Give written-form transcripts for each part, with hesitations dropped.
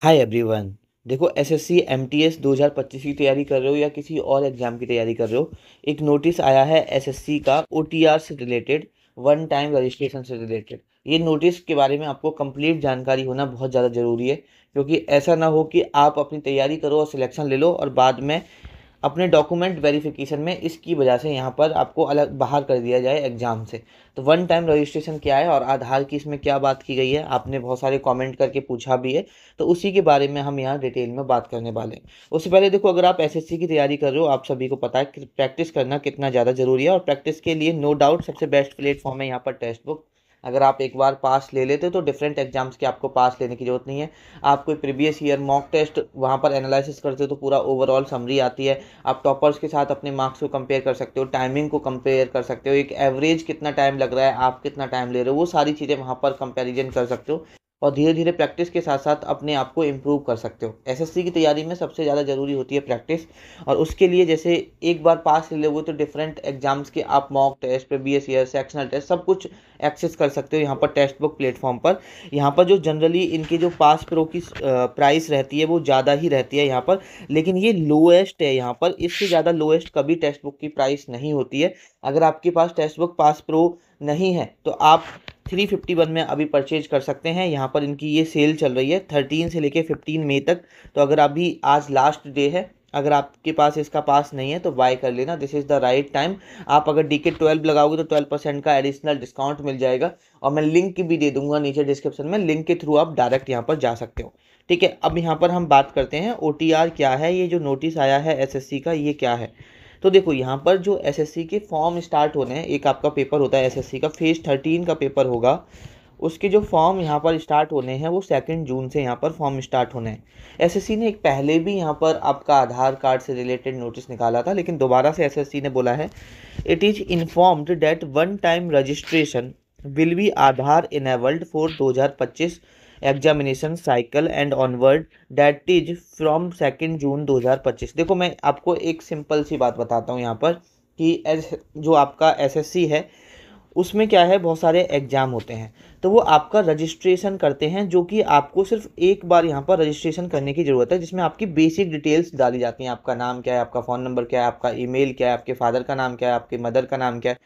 Hi everyone. देखो SSC MTS 2025 की तैयारी कर रहे हो या किसी और एग्जाम की तैयारी कर रहे हो, एक नोटिस आया है एसएससी का ओटीआर से रिलेटेड, वन टाइम रजिस्ट्रेशन से रिलेटेड। ये नोटिस के बारे में आपको कंप्लीट जानकारी होना बहुत ज़्यादा ज़रूरी है, क्योंकि ऐसा ना हो कि आप अपनी तैयारी करो और सिलेक्शन ले लो और बाद में अपने डॉक्यूमेंट वेरिफिकेशन में इसकी वजह से यहाँ पर आपको अलग बाहर कर दिया जाए एग्जाम से। तो वन टाइम रजिस्ट्रेशन क्या है और आधार की इसमें क्या बात की गई है, आपने बहुत सारे कमेंट करके पूछा भी है, तो उसी के बारे में हम यहाँ डिटेल में बात करने वाले हैं। उससे पहले देखो, अगर आप एसएससी की तैयारी कर रहे हो, आप सभी को पता है कि प्रैक्टिस करना कितना ज़्यादा ज़रूरी है, और प्रैक्टिस के लिए नो डाउट सबसे बेस्ट प्लेटफॉर्म है यहाँ पर टेक्स्ट बुक। अगर आप एक बार पास ले लेते हो तो डिफरेंट एग्जाम्स के आपको पास लेने की जरूरत नहीं है। आप कोई प्रीवियस ईयर मॉक टेस्ट वहाँ पर एनालिसिस करते हो तो पूरा ओवरऑल समरी आती है। आप टॉपर्स के साथ अपने मार्क्स को कंपेयर कर सकते हो, टाइमिंग को कंपेयर कर सकते हो, एक एवरेज कितना टाइम लग रहा है, आप कितना टाइम ले रहे हो, वो सारी चीज़ें वहाँ पर कंपैरिजन कर सकते हो। और धीरे धीरे प्रैक्टिस के साथ साथ अपने आप को इम्प्रूव कर सकते हो। एसएससी की तैयारी में सबसे ज़्यादा ज़रूरी होती है प्रैक्टिस, और उसके लिए जैसे एक बार पास ले लोगे तो डिफरेंट एग्जाम्स के आप mock test, previous year, sectional test सब कुछ एक्सेस कर सकते हो यहाँ पर टेक्स्ट बुक प्लेटफॉर्म पर। यहाँ पर जो जनरली इनकी जो पास प्रो की प्राइस रहती है वो ज़्यादा ही रहती है यहाँ पर, लेकिन ये लोएस्ट है यहाँ पर, इससे ज़्यादा लोएस्ट कभी टेक्स्ट बुक की प्राइस नहीं होती है। अगर आपके पास टेक्स्ट बुक पास प्रो नहीं है तो आप 351 में अभी परचेज कर सकते हैं। यहाँ पर इनकी ये सेल चल रही है 13 से लेके 15 मई तक। तो अगर अभी आज लास्ट डे है, अगर आपके पास इसका पास नहीं है तो बाय कर लेना, this is the right time. आप अगर DK12 लगाओगे तो 12% का एडिशनल डिस्काउंट मिल जाएगा, और मैं लिंक भी दे दूंगा नीचे डिस्क्रिप्शन में, लिंक के थ्रू आप डायरेक्ट यहाँ पर जा सकते हो। ठीक है, अब यहाँ पर हम बात करते हैं ओटीआर क्या है, ये जो नोटिस आया है एसएससी का ये क्या है। तो देखो, यहाँ पर जो एसएससी के फॉर्म स्टार्ट होने हैं, एक आपका पेपर होता है एसएससी का, फेज 13 का पेपर होगा, उसके जो फॉर्म यहाँ पर स्टार्ट होने हैं वो 2 जून से यहाँ पर फॉर्म स्टार्ट होने हैं। एसएससी ने एक पहले भी यहाँ पर आपका आधार कार्ड से रिलेटेड नोटिस निकाला था, लेकिन दोबारा से एसएससी ने बोला है, it is informed that one time registration will be Aadhaar enabled for 2025 examination cycle and onward, that is from 2 जून 2025। देखो, मैं आपको एक सिंपल सी बात बताता हूँ यहाँ पर कि जो आपका एसएससी है उसमें क्या है, बहुत सारे एग्जाम होते हैं, तो वो आपका रजिस्ट्रेशन करते हैं, जो कि आपको सिर्फ एक बार यहाँ पर रजिस्ट्रेशन करने की ज़रूरत है, जिसमें आपकी बेसिक डिटेल्स डाली जाती हैं। आपका नाम क्या है, आपका फ़ोन नंबर क्या है, आपका ईमेल क्या है, आपके फादर का नाम क्या है, आपके मदर का नाम क्या है,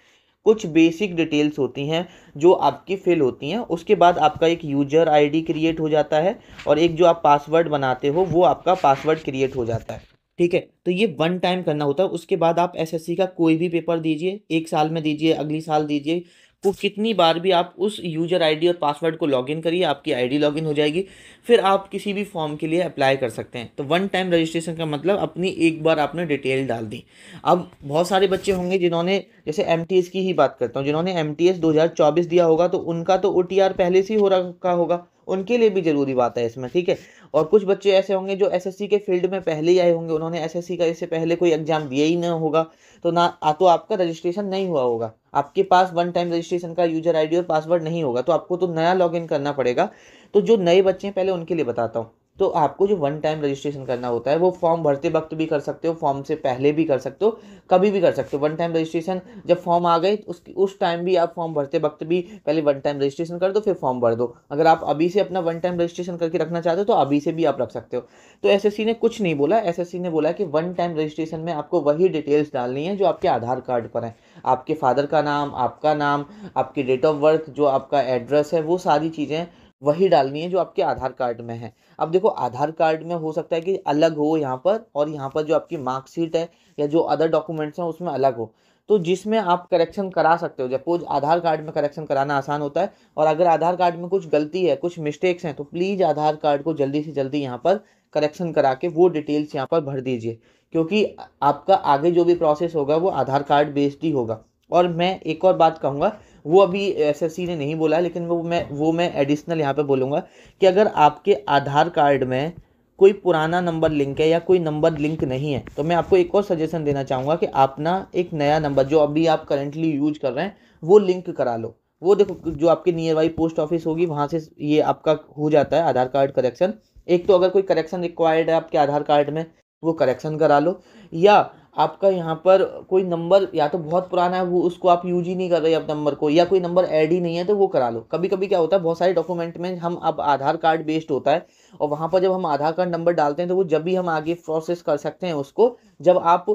कुछ बेसिक डिटेल्स होती हैं जो आपकी फिल होती हैं। उसके बाद आपका एक यूजर आईडी क्रिएट हो जाता है, और एक जो आप पासवर्ड बनाते हो वो आपका पासवर्ड क्रिएट हो जाता है। ठीक है, तो ये वन टाइम करना होता है। उसके बाद आप एसएससी का कोई भी पेपर दीजिए, एक साल में दीजिए, अगली साल दीजिए, वो कितनी बार भी आप उस यूजर आईडी और पासवर्ड को लॉगिन करिए, आपकी आईडी लॉगिन हो जाएगी, फिर आप किसी भी फॉर्म के लिए अप्लाई कर सकते हैं। तो वन टाइम रजिस्ट्रेशन का मतलब अपनी एक बार आपने डिटेल डाल दी। अब बहुत सारे बच्चे होंगे जिन्होंने, जैसे एमटीएस की ही बात करता हूँ, जिन्होंने एमटीएस 2024 दिया होगा तो उनका तो ओटीआर पहले से ही हो रखा होगा, उनके लिए भी जरूरी बात है इसमें। ठीक है, और कुछ बच्चे ऐसे होंगे जो एसएससी के फील्ड में पहले ही आए होंगे, उन्होंने एसएससी का इससे पहले कोई एग्जाम दिया ही ना होगा, तो ना तो आपका रजिस्ट्रेशन नहीं हुआ होगा, आपके पास वन टाइम रजिस्ट्रेशन का यूजर आईडी और पासवर्ड नहीं होगा, तो आपको तो नया लॉगिन करना पड़ेगा। तो जो नए बच्चे हैं पहले उनके लिए बताता हूँ। तो आपको जो वन टाइम रजिस्ट्रेशन करना होता है वो फॉर्म भरते वक्त भी कर सकते हो, फॉर्म से पहले भी कर सकते हो, कभी भी कर सकते हो। वन टाइम रजिस्ट्रेशन जब फॉर्म आ गए उस टाइम भी आप फॉर्म भरते वक्त भी पहले वन टाइम रजिस्ट्रेशन कर दो, फिर फॉर्म भर दो। अगर आप अभी से अपना वन टाइम रजिस्ट्रेशन करके रखना चाहते हो तो अभी से भी आप रख सकते हो। तो एसएससी ने कुछ नहीं बोला, एसएससी ने बोला कि वन टाइम रजिस्ट्रेशन में आपको वही डिटेल्स डालनी है जो आपके आधार कार्ड पर है, आपके फादर का नाम, आपका नाम, आपकी डेट ऑफ बर्थ, जो आपका एड्रेस है, वो सारी चीज़ें वही डालनी है जो आपके आधार कार्ड में है। अब देखो, आधार कार्ड में हो सकता है कि अलग हो यहाँ पर, और यहाँ पर जो आपकी मार्कशीट है या जो अदर डॉक्यूमेंट्स हैं उसमें अलग हो, तो जिसमें आप करेक्शन करा सकते हो। सपोज आधार कार्ड में करेक्शन कराना आसान होता है, और अगर आधार कार्ड में कुछ गलती है, कुछ मिस्टेक्स हैं, तो प्लीज़ आधार कार्ड को जल्दी से जल्दी यहाँ पर करेक्शन करा के वो डिटेल्स यहाँ पर भर दीजिए, क्योंकि आपका आगे जो भी प्रोसेस होगा वो आधार कार्ड बेस्ड ही होगा। और मैं एक और बात कहूँगा, वो अभी एसएससी ने नहीं बोला, लेकिन वो मैं एडिशनल यहाँ पे बोलूँगा कि अगर आपके आधार कार्ड में कोई पुराना नंबर लिंक है या कोई नंबर लिंक नहीं है, तो मैं आपको एक और सजेशन देना चाहूँगा कि आप ना एक नया नंबर जो अभी आप करंटली यूज कर रहे हैं वो लिंक करा लो। वो देखो, जो आपके नियर बाई पोस्ट ऑफिस होगी वहाँ से ये आपका हो जाता है आधार कार्ड करेक्शन। एक तो अगर कोई करेक्शन रिक्वायर्ड है आपके आधार कार्ड में, वो करेक्शन करा लो, या आपका यहाँ पर कोई नंबर या तो बहुत पुराना है, वो उसको आप यूज ही नहीं कर रहे अब नंबर को, या कोई नंबर ऐड ही नहीं है तो वो करा लो। कभी कभी क्या होता है, बहुत सारे डॉक्यूमेंट में हम अब आधार कार्ड बेस्ड होता है, और वहाँ पर जब हम आधार कार्ड नंबर डालते हैं तो वो जब भी हम आगे प्रोसेस कर सकते हैं उसको, जब आप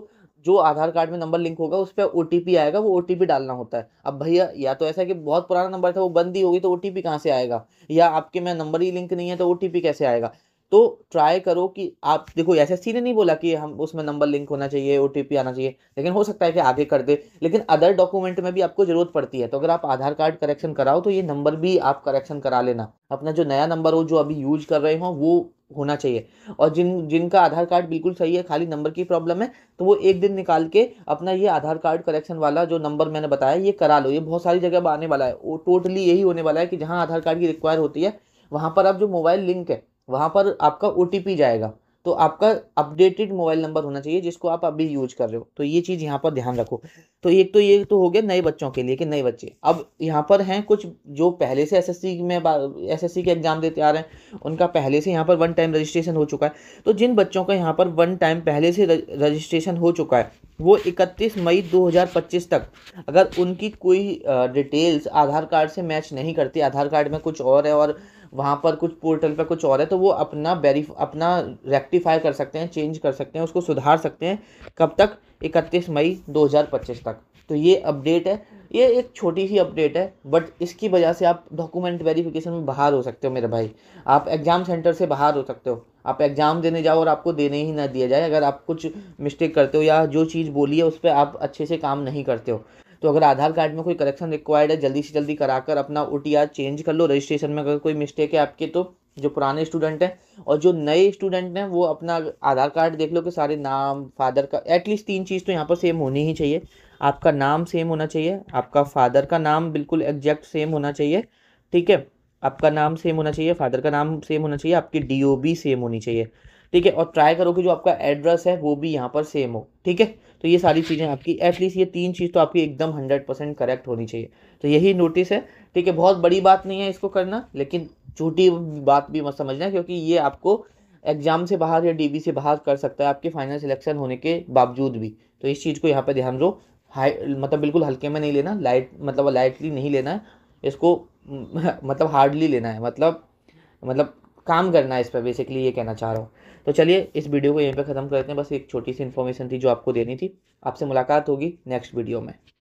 जो आधार कार्ड में नंबर लिंक होगा उस पर ओटीपी आएगा, वो ओटीपी डालना होता है। अब भैया या तो ऐसा है कि बहुत पुराना नंबर था वो बंद ही होगी तो ओटीपी कहाँ से आएगा, या आपके में नंबर ही लिंक नहीं है तो ओटीपी कैसे आएगा। तो ट्राई करो कि आप देखो, एसएससी ने नहीं बोला कि हम उसमें नंबर लिंक होना चाहिए, ओटीपी आना चाहिए, लेकिन हो सकता है कि आगे कर दे। लेकिन अदर डॉक्यूमेंट में भी आपको जरूरत पड़ती है, तो अगर आप आधार कार्ड करेक्शन कराओ तो ये नंबर भी आप करेक्शन करा लेना। अपना जो नया नंबर हो जो अभी यूज कर रहे हो वो होना चाहिए। और जिनका आधार कार्ड बिल्कुल सही है, खाली नंबर की प्रॉब्लम है, तो वो एक दिन निकाल के अपना ये आधार कार्ड करेक्शन वाला जो नंबर मैंने बताया ये करा लो। ये बहुत सारी जगह आने वाला है, वो टोटली यही होने वाला है कि जहाँ आधार कार्ड की रिक्वायर होती है वहाँ पर अब जो मोबाइल लिंक है वहाँ पर आपका ओटीपी जाएगा। तो आपका अपडेटेड मोबाइल नंबर होना चाहिए जिसको आप अभी यूज कर रहे हो, तो ये चीज़ यहाँ पर ध्यान रखो। तो एक तो ये तो हो गया नए बच्चों के लिए कि नए बच्चे। अब यहाँ पर हैं कुछ जो पहले से एसएससी में एसएससी के एग्जाम देते आ रहे हैं, उनका पहले से यहाँ पर वन टाइम रजिस्ट्रेशन हो चुका है। तो जिन बच्चों का यहाँ पर वन टाइम पहले से रजिस्ट्रेशन हो चुका है वो 31 मई 2025 तक, अगर उनकी कोई डिटेल्स आधार कार्ड से मैच नहीं करती, आधार कार्ड में कुछ और है और वहाँ पर कुछ पोर्टल पर कुछ और है, तो वो अपना रेक्टिफाई कर सकते हैं, चेंज कर सकते हैं, उसको सुधार सकते हैं। कब तक? 31 मई 2025 तक। तो ये अपडेट है, ये एक छोटी सी अपडेट है, बट इसकी वजह से आप डॉक्यूमेंट वेरिफिकेशन में बाहर हो सकते हो मेरे भाई। आप एग्जाम सेंटर से बाहर हो सकते हो, आप एग्जाम देने जाओ और आपको देने ही ना दिया जाए अगर आप कुछ मिस्टेक करते हो या जो चीज़ बोली है उस पर आप अच्छे से काम नहीं करते हो। तो अगर आधार कार्ड में कोई करेक्शन रिक्वायर्ड है, जल्दी से जल्दी कराकर अपना ओटीआर चेंज कर लो। रजिस्ट्रेशन में अगर कोई मिस्टेक है आपके, तो जो पुराने स्टूडेंट हैं और जो नए स्टूडेंट हैं वो अपना आधार कार्ड देख लो कि सारे नाम, फादर का एटलीस्ट 3 चीज़ तो यहाँ पर सेम होनी ही चाहिए। आपका नाम सेम होना चाहिए, आपका फादर का नाम बिल्कुल एग्जैक्ट सेम होना चाहिए, ठीक है। आपका नाम सेम होना चाहिए, फादर का नाम सेम होना चाहिए, आपकी डीओबी सेम होनी चाहिए, ठीक है। और ट्राई करो कि जो आपका एड्रेस है वो भी यहाँ पर सेम हो, ठीक है। तो ये सारी चीज़ें आपकी एटलीस्ट ये 3 चीज़ तो आपकी एकदम 100% करेक्ट होनी चाहिए। तो यही नोटिस है, ठीक है। बहुत बड़ी बात नहीं है इसको करना, लेकिन छोटी बात भी मत समझना, क्योंकि ये आपको एग्जाम से बाहर या डीबी से बाहर कर सकता है आपके फाइनल सिलेक्शन होने के बावजूद भी। तो इस चीज़ को यहाँ पर ध्यान दो। हाई मतलब बिल्कुल हल्के में नहीं लेना, लाइटली नहीं लेना है इसको, मतलब हार्डली लेना है, मतलब काम करना है इस पर, बेसिकली ये कहना चाह रहा हूँ। तो चलिए इस वीडियो को यहीं पे ख़त्म करते हैं, बस एक छोटी सी इन्फॉर्मेशन थी जो आपको देनी थी। आपसे मुलाकात होगी नेक्स्ट वीडियो में।